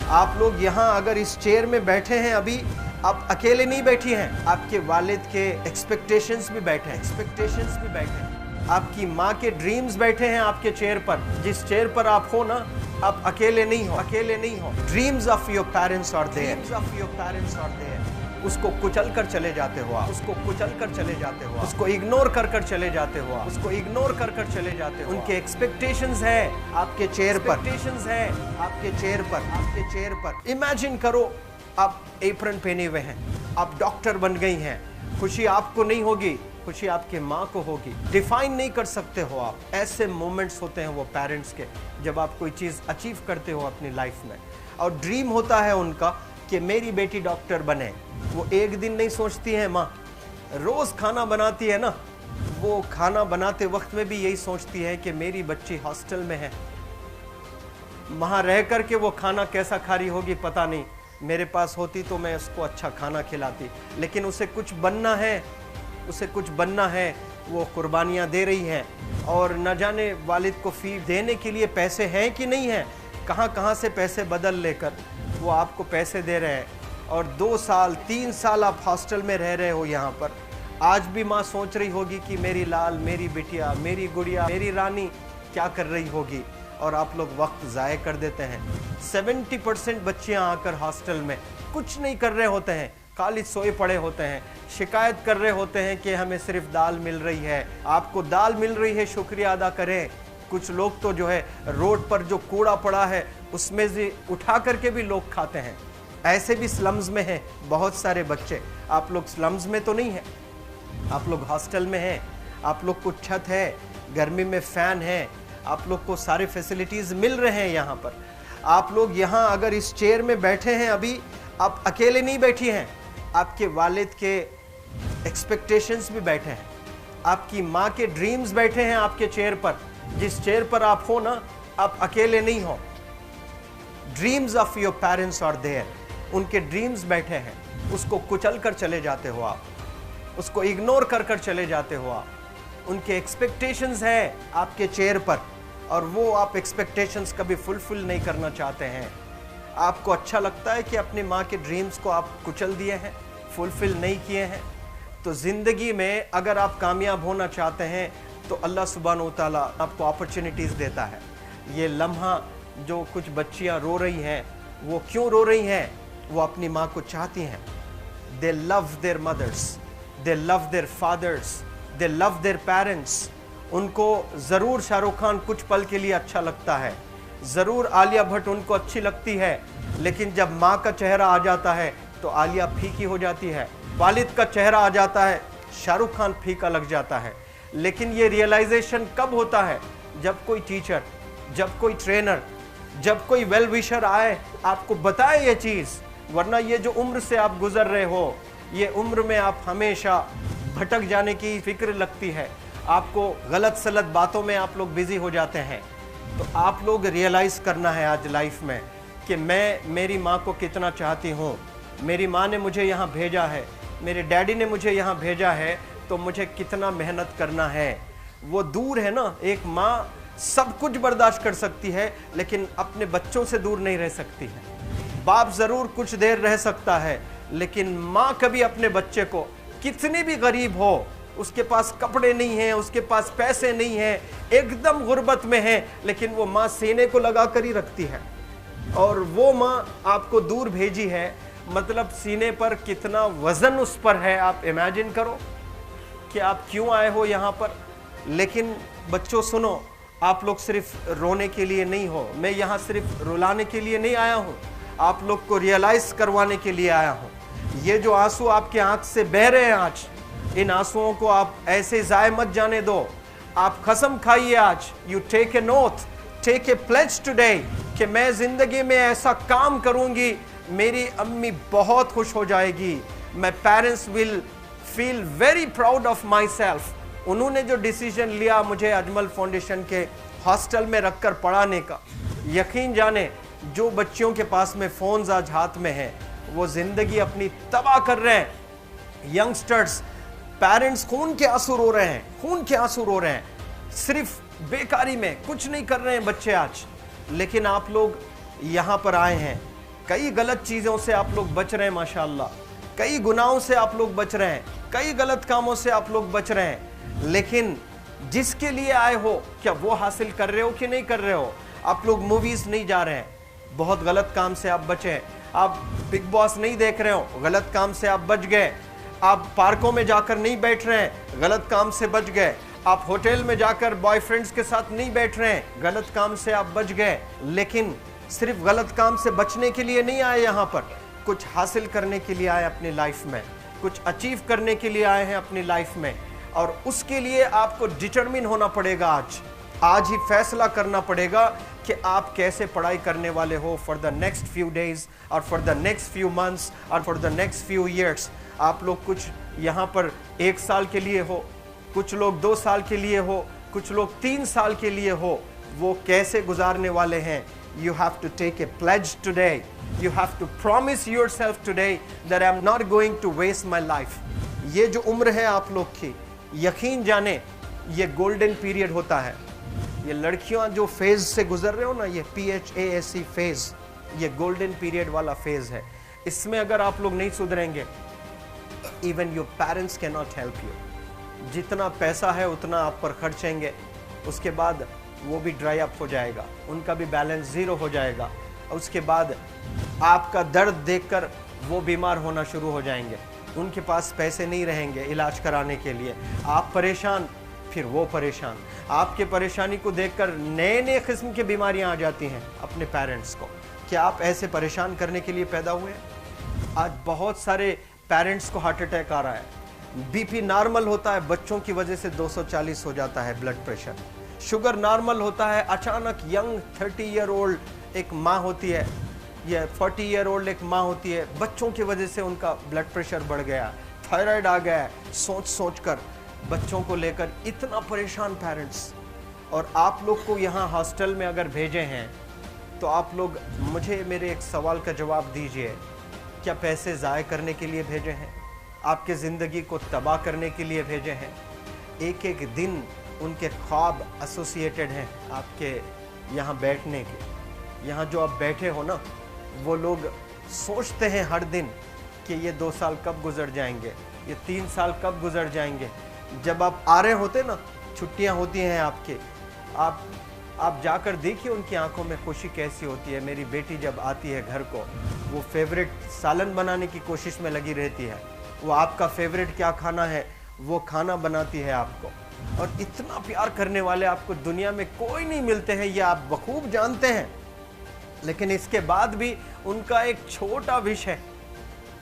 आप लोग यहाँ अगर इस चेयर में बैठे हैं अभी, आप अकेले नहीं बैठी हैं, आपके वालिद के एक्सपेक्टेशंस भी बैठे हैं, आपकी माँ के ड्रीम्स बैठे हैं आपके चेयर पर। जिस चेयर पर आप हो ना, आप अकेले नहीं हो। Dreams of your parents are there. उसको कुचल कर चले जाते हो आप, उसको इग्नोर कर चले जाते हो, उनके एक्सपेक्टेशंस है आपके चेयर पर। इमेजिन करो, आप एप्रन पहने हुए हैं, आप डॉक्टर बन गई हैं। खुशी आपको नहीं होगी, खुशी आपके माँ को होगी। डिफाइन नहीं कर सकते हो आप। ऐसे मोमेंट्स होते हैं वो पेरेंट्स के, जब आप कोई चीज़ अचीव करते हो अपनी लाइफ में, और ड्रीम होता है उनका कि मेरी बेटी डॉक्टर बने। वो एक दिन नहीं सोचती है माँ, रोज़ खाना बनाती है ना, वो खाना बनाते वक्त में भी यही सोचती है कि मेरी बच्ची हॉस्टल में है, वहाँ रह कर के वो खाना कैसा खा रही होगी पता नहीं, मेरे पास होती तो मैं उसको अच्छा खाना खिलाती। लेकिन उसे कुछ बनना है, वो कुर्बानियाँ दे रही हैं, और न जाने वालिद को फ़ी देने के लिए पैसे हैं कि नहीं हैं, कहाँ से पैसे बदल लेकर वो आपको पैसे दे रहे हैं। और 2 साल 3 साल आप हॉस्टल में रह रहे हो यहाँ पर। आज भी माँ सोच रही होगी कि मेरी लाल, मेरी बिटिया, मेरी गुड़िया, मेरी रानी क्या कर रही होगी, और आप लोग वक्त ज़ाय कर देते हैं। 70% बच्चियाँ आकर हॉस्टल में कुछ नहीं कर रहे होते हैं, खाली सोए पड़े होते हैं, शिकायत कर रहे होते हैं कि हमें सिर्फ दाल मिल रही है। आपको दाल मिल रही है, शुक्रिया अदा करें। कुछ लोग तो जो है रोड पर जो कूड़ा पड़ा है उसमें से उठा करके भी लोग खाते हैं। ऐसे भी स्लम्स में हैं बहुत सारे बच्चे। आप लोग स्लम्स में तो नहीं हैं, आप लोग हॉस्टल में हैं, आप लोग को छत है, गर्मी में फ़ैन है, आप लोग को सारे फैसिलिटीज़ मिल रहे हैं यहाँ पर। आप लोग यहाँ अगर इस चेयर में बैठे हैं अभी, आप अकेले नहीं बैठी हैं, आपके वालिद के एक्सपेक्टेशंस भी बैठे हैं, आपकी माँ के ड्रीम्स बैठे हैं आपके चेयर पर। जिस चेयर पर आप हो ना, आप अकेले नहीं हो। Dreams of your parents are there. उनके ड्रीम्स बैठे हैं, उसको कुचल कर चले जाते हो आप, उसको इग्नोर कर चले जाते हो आप। उनके एक्सपेक्टेशंस है आपके चेयर पर, और वो आप एक्सपेक्टेशंस कभी फुलफिल नहीं करना चाहते हैं। आपको अच्छा लगता है कि अपनी माँ के ड्रीम्स को आप कुचल दिए हैं, फुलफिल नहीं किए हैं। तो ज़िंदगी में अगर आप कामयाब होना चाहते हैं तो अल्लाह सुब्हानहू तआला आपको अपॉर्चुनिटीज़ देता है। ये लम्हा जो कुछ बच्चियाँ रो रही हैं, वो क्यों रो रही हैं? वो अपनी माँ को चाहती हैं। They love their mothers, they love their fathers, they love their parents. उनको ज़रूर शाहरुख खान कुछ पल के लिए अच्छा लगता है, ज़रूर आलिया भट्ट उनको अच्छी लगती है, लेकिन जब माँ का चेहरा आ जाता है तो आलिया फीकी हो जाती है। वालिद का चेहरा आ जाता है, शाहरुख खान फीका लग जाता है। लेकिन ये रियलाइजेशन कब होता है? जब कोई टीचर, जब कोई ट्रेनर, जब कोई वेल विशर आए, आपको बताए ये चीज़। वरना ये जो उम्र से आप गुजर रहे हो, ये उम्र में आप हमेशा भटक जाने की फिक्र लगती है, आपको गलत सलत बातों में आप लोग बिजी हो जाते हैं। तो आप लोग रियलाइज़ करना है आज लाइफ में कि मैं मेरी माँ को कितना चाहती हूँ। मेरी माँ ने मुझे यहाँ भेजा है, मेरे डैडी ने मुझे यहाँ भेजा है, तो मुझे कितना मेहनत करना है। वो दूर है ना, एक माँ सब कुछ बर्दाश्त कर सकती है, लेकिन अपने बच्चों से दूर नहीं रह सकती है। बाप ज़रूर कुछ देर रह सकता है, लेकिन माँ कभी अपने बच्चे को, कितनी भी गरीब हो, उसके पास कपड़े नहीं हैं, उसके पास पैसे नहीं हैं, एकदम गुर्बत में है, लेकिन वो माँ सीने को लगा कर ही रखती है। और वो माँ आपको दूर भेजी है, मतलब सीने पर कितना वज़न उस पर है। आप इमेजिन करो कि आप क्यों आए हो यहाँ पर। लेकिन बच्चों सुनो, आप लोग सिर्फ रोने के लिए नहीं हो, मैं यहाँ सिर्फ रुलाने के लिए नहीं आया हूँ, आप लोग को रियलाइज़ करवाने के लिए आया हूँ। ये जो आंसू आपके आँख से बह रहे हैं आज, इन आंसुओं को आप ऐसे ज़ाय मत जाने दो। आप कसम खाइए आज, you take a note, take a pledge today, कि मैं ज़िंदगी में ऐसा काम करूँगी, मेरी अम्मी बहुत खुश हो जाएगी। My parents will feel very proud of my self. उन्होंने जो डिसीजन लिया मुझे अजमल फाउंडेशन के हॉस्टल में रखकर पढ़ाने का, यकीन जाने जो बच्चियों के पास में फ़ोन्स आज हाथ में हैं, वो ज़िंदगी अपनी तबाह कर रहे हैं। यंगस्टर्स, पेरेंट्स खून के आंसू रो रहे हैं, खून के आंसू रो रहे हैं, सिर्फ बेकारी में कुछ नहीं कर रहे हैं बच्चे आज। लेकिन आप लोग यहाँ पर आए हैं, कई गलत चीज़ों से आप लोग बच रहे हैं माशाल्लाह, कई गुनाहों से आप लोग बच रहे हैं, कई गलत कामों से आप लोग बच रहे हैं, लेकिन जिसके लिए आए हो क्या वो हासिल कर रहे हो कि नहीं कर रहे हो? आप लोग मूवीज़ नहीं जा रहे हैं, बहुत गलत काम से आप बचे हैं। आप बिग बॉस नहीं देख रहे हो, गलत काम से आप बच गए। आप पार्कों में जाकर नहीं बैठ रहे हैं, गलत काम से बच गए। आप होटल में जाकर बॉयफ्रेंड्स के साथ नहीं बैठ रहे हैं, गलत काम से आप बच गए। लेकिन सिर्फ गलत काम से बचने के लिए नहीं आए यहाँ पर, कुछ हासिल करने के लिए आए अपनी लाइफ में, कुछ अचीव करने के लिए आए हैं अपनी लाइफ में। और उसके लिए आपको डिटरमिन होना पड़ेगा। आज ही फैसला करना पड़ेगा कि आप कैसे पढ़ाई करने वाले हो for the next few days और for the next few months और for the next few years. आप लोग कुछ यहाँ पर 1 साल के लिए हो, कुछ लोग 2 साल के लिए हो, कुछ लोग 3 साल के लिए हो। वो कैसे गुजारने वाले हैं? You have to take a pledge today. You have to promise yourself today that I'm not going to waste my life. ये जो उम्र है आप लोग की, यकीन जाने ये गोल्डन पीरियड होता है। ये लड़कियां जो फेज से गुजर रहे हो ना, ये PHASE फेज, ये गोल्डन पीरियड वाला फेज है। इसमें अगर आप लोग नहीं सुधरेंगे, even your parents can not help you. जितना पैसा है उतना आप पर खर्चेंगे, उसके बाद वो भी ड्राई अप हो जाएगा, उनका भी बैलेंस ज़ीरो हो जाएगा। उसके बाद आपका दर्द देखकर वो बीमार होना शुरू हो जाएंगे, उनके पास पैसे नहीं रहेंगे इलाज कराने के लिए। आप परेशान, फिर वो परेशान। आपके परेशानी को देखकर नए नए किस्म की बीमारियां आ जाती हैं अपने पेरेंट्स को। क्या आप ऐसे परेशान करने के लिए पैदा हुए हैं? आज बहुत सारे पेरेंट्स को हार्ट अटैक आ रहा है, BP नॉर्मल होता है, बच्चों की वजह से 240 हो जाता है ब्लड प्रेशर। शुगर नॉर्मल होता है, अचानक यंग 30 ईयर ओल्ड एक माँ होती है या 40 ईयर ओल्ड एक माँ होती है, बच्चों की वजह से उनका ब्लड प्रेशर बढ़ गया, थायराइड आ गया। सोच कर बच्चों को लेकर इतना परेशान पेरेंट्स। और आप लोग को यहाँ हॉस्टल में अगर भेजे हैं तो आप लोग मुझे मेरे एक सवाल का जवाब दीजिए, क्या पैसे ज़ाय करने के लिए भेजे हैं? आपके ज़िंदगी को तबाह करने के लिए भेजे हैं? एक एक दिन उनके ख्वाब एसोसिएटेड हैं आपके यहाँ बैठने के। यहाँ जो आप बैठे हो ना, वो लोग सोचते हैं हर दिन कि ये 2 साल कब गुजर जाएंगे, ये 3 साल कब गुजर जाएंगे। जब आप आ रहे होते ना, छुट्टियाँ होती हैं आपके, आप जाकर देखिए उनकी आंखों में खुशी कैसी होती है। मेरी बेटी जब आती है घर को, वो फेवरेट सालन बनाने की कोशिश में लगी रहती है। वो आपका फेवरेट क्या खाना है वो खाना बनाती है आपको। और इतना प्यार करने वाले आपको दुनिया में कोई नहीं मिलते हैं, ये आप बखूब जानते हैं। लेकिन इसके बाद भी उनका एक छोटा विश है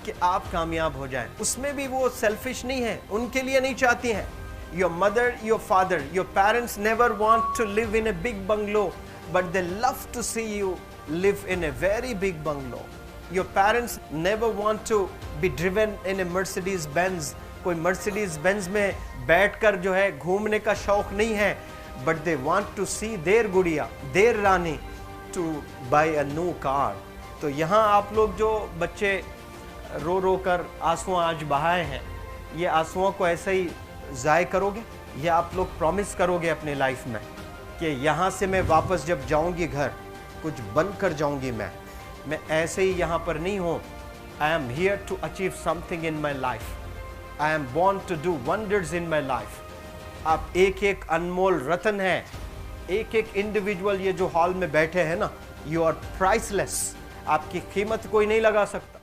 कि आप कामयाब हो जाएं। उसमें भी वो सेल्फिश नहीं है, उनके लिए नहीं चाहती हैं। Your mother, your father, your parents never want to live in a big bungalow, but they love to see you live in a very big bungalow. Your parents never want to be driven in a Mercedes Benz. कोई Mercedes Benz में बैठकर जो है घूमने का शौक नहीं है, but they want to see their गुड़िया, their Rani to buy a new car. तो यहाँ आप लोग जो बच्चे रो रो कर आंसू आज बहाए हैं, ये आंसुओं को ऐसे ही ज़ाय करोगे? ये आप लोग प्रॉमिस करोगे अपने लाइफ में कि यहाँ से मैं वापस जब जाऊँगी घर, कुछ बन कर जाऊँगी। मैं ऐसे ही यहाँ पर नहीं हूँ। I am here to achieve something in my life. I am born to do wonders in my life. आप एक एक अनमोल रतन हैं, एक एक इंडिविजुअल ये जो हॉल में बैठे हैं ना, यू आर प्राइसलेस। आपकी कीमत कोई नहीं लगा सकता।